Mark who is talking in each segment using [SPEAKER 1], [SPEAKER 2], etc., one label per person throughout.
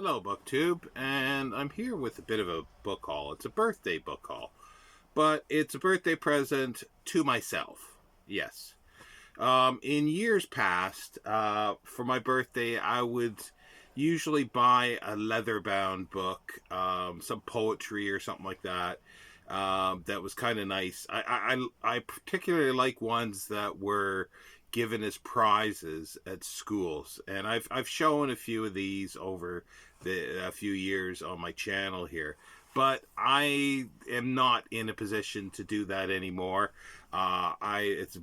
[SPEAKER 1] Hello, BookTube, and I'm here with a bit of a book haul. It's a birthday book haul, but it's a birthday present to myself. Yes. In years past, for my birthday, I would usually buy a leather-bound book, some poetry or something like that. That was kind of nice. I particularly like ones that were given as prizes at schools, and I've shown a few of these over a few years on my channel here. But I am not in a position to do that anymore. It's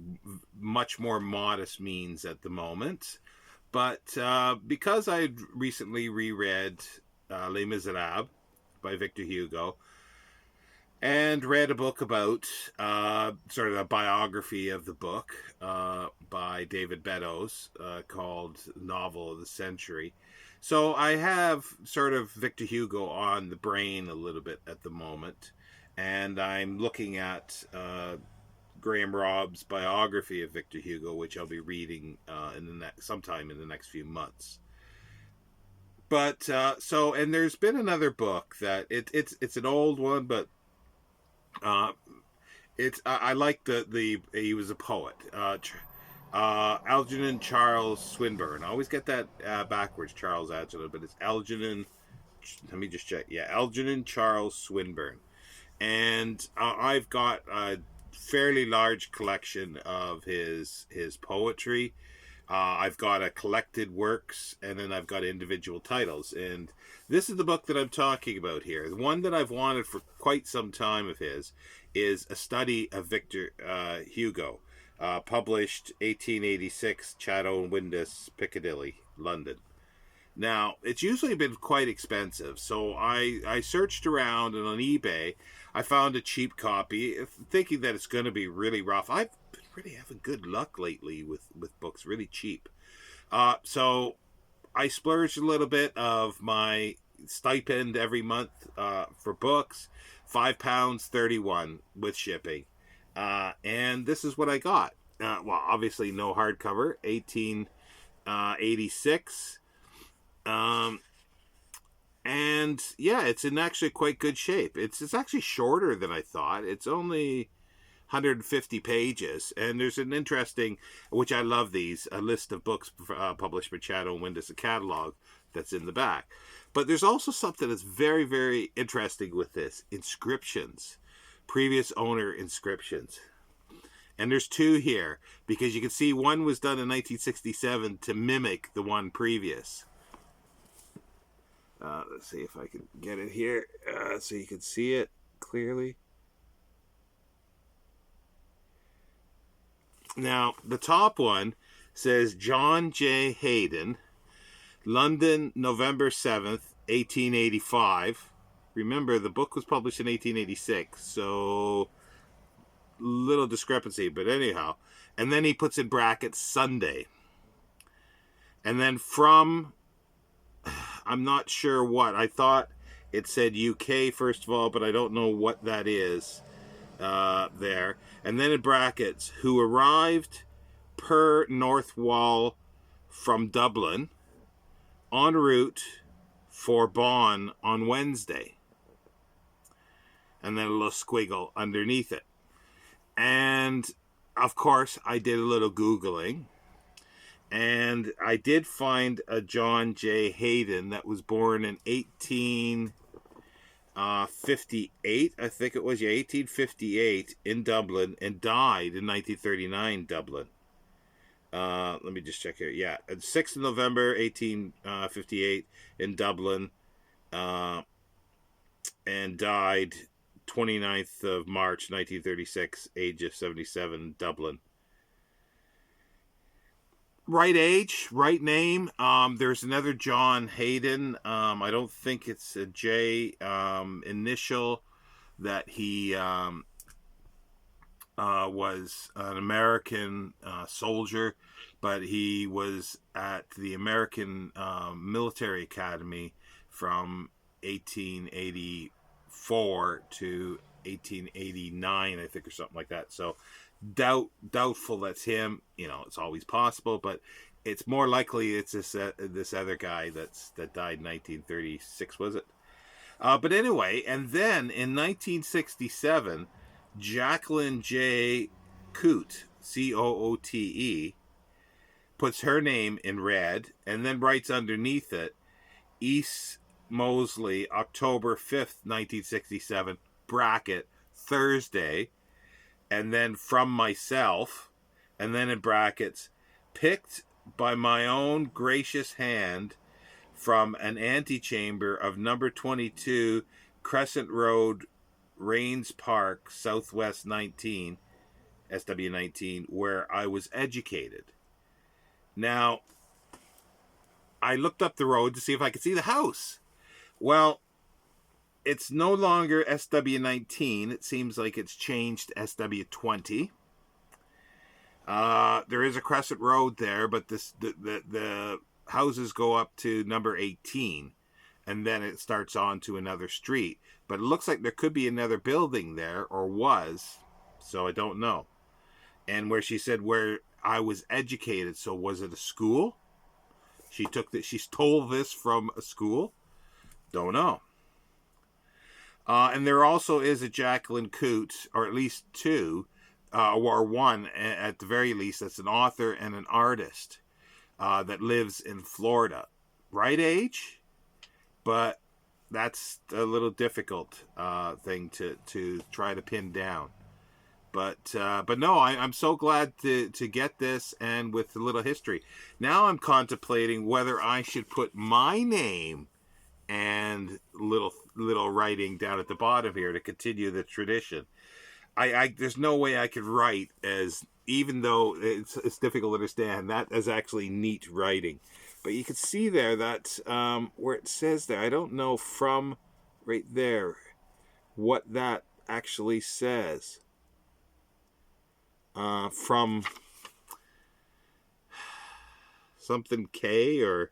[SPEAKER 1] much more modest means at the moment. But because I recently reread Les Miserables by Victor Hugo, and read a book about sort of a biography of the book by David Beddoes called Novel of the Century. So I have sort of Victor Hugo on the brain a little bit at the moment, and I'm looking at Graham Robb's biography of Victor Hugo, which I'll be reading sometime in the next few months. But and there's been another book that it's an old one, but uh, I like the he was a poet. Algernon Charles Swinburne. I always get that backwards, Charles Algernon, but it's Algernon. Let me just check. Yeah, Algernon Charles Swinburne, and I've got a fairly large collection of his poetry. I've got a collected works, and then I've got individual titles. And this is the book that I'm talking about here. The one that I've wanted for quite some time of his is A Study of Victor Hugo, published 1886, Chatto and Windus, Piccadilly, London. Now, it's usually been quite expensive, so I searched around, and on eBay, I found a cheap copy, thinking that it's going to be really rough. I've been really having good luck lately with books, really cheap. So I splurged a little bit of my stipend every month for books, £5.31 with shipping. And this is what I got. Well, obviously no hardcover, 1886. And yeah, it's in actually quite good shape. It's actually shorter than I thought. It's only 150 pages, and there's an interesting, which I love these, a list of books published by Chatto and Windus, a catalog that's in the back. But there's also something that's very, very interesting with this: inscriptions, previous owner inscriptions. And there's two here, because you can see one was done in 1967 to mimic the one previous. Let's see if I can get it here so you can see it clearly. Now, the top one says John J. Hayden, London, November 7th, 1885. Remember, the book was published in 1886, so little discrepancy, but anyhow. And then he puts in brackets Sunday. And then from, I'm not sure what. I thought it said UK first of all, but I don't know what that is there. And then in brackets, who arrived per North Wall from Dublin en route for Bonn on Wednesday. And then a little squiggle underneath it. And of course, I did a little Googling. And I did find a John J. Hayden that was born in 1858, I think it was, 1858 in Dublin, and died in 1939 Dublin. Let me just check here. Yeah, 6th of November, 1858 in Dublin, and died 29th of March, 1936, age of 77, Dublin. Right age, right name. There's another John Hayden. I don't think it's a J initial, that he was an American soldier, but he was at the American Military Academy from 1884 to 1889, I think, or something like that. So doubtful that's him. You know, it's always possible, but it's more likely it's this other guy that died in 1936, was it? But anyway, and then in 1967, Jacqueline J. Coote, Coote, puts her name in red and then writes underneath it, East Mosley, October 5th, 1967, bracket, Thursday, and then from myself, and then in brackets, picked by my own gracious hand from an antechamber of number 22 Crescent Road, Rains Park, Southwest 19, SW19, where I was educated. Now, I looked up the road to see if I could see the house. Well, it's no longer SW19. It seems like it's changed to SW20. There is a Crescent Road there, but the houses go up to number 18, and then it starts on to another street. But it looks like there could be another building there, or was, so I don't know. And where she said where I was educated, so was it a school? She stole this from a school? Don't know. And there also is a Jacqueline Coote, or at least two, or one at the very least, that's an author and an artist that lives in Florida. Right age, but that's a little difficult thing to try to pin down. But no, I'm so glad to get this, and with a little history. Now I'm contemplating whether I should put my name and little writing down at the bottom here to continue the tradition. I there's no way I could write as, even though it's difficult to understand, that is actually neat writing. But you can see there that where it says there, I don't know from right there what that actually says. From something K, or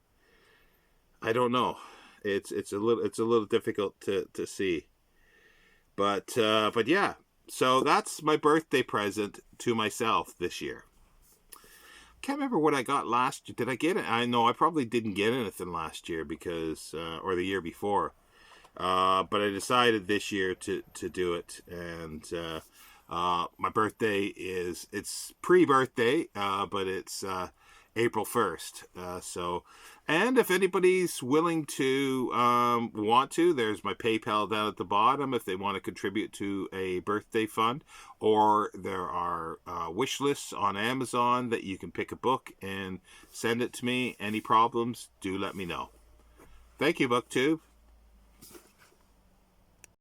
[SPEAKER 1] I don't know. It's a little difficult to see. But yeah. So that's my birthday present to myself this year. Can't remember what I got last year. Did I get it? I know I probably didn't get anything last year because, or the year before. But I decided this year to do it. And my birthday it's pre-birthday, but it's April 1st. So, and if anybody's willing to, want to, there's my PayPal down at the bottom if they want to contribute to a birthday fund, or there are wish lists on Amazon that you can pick a book and send it to me. Any problems, do let me know. Thank you, BookTube.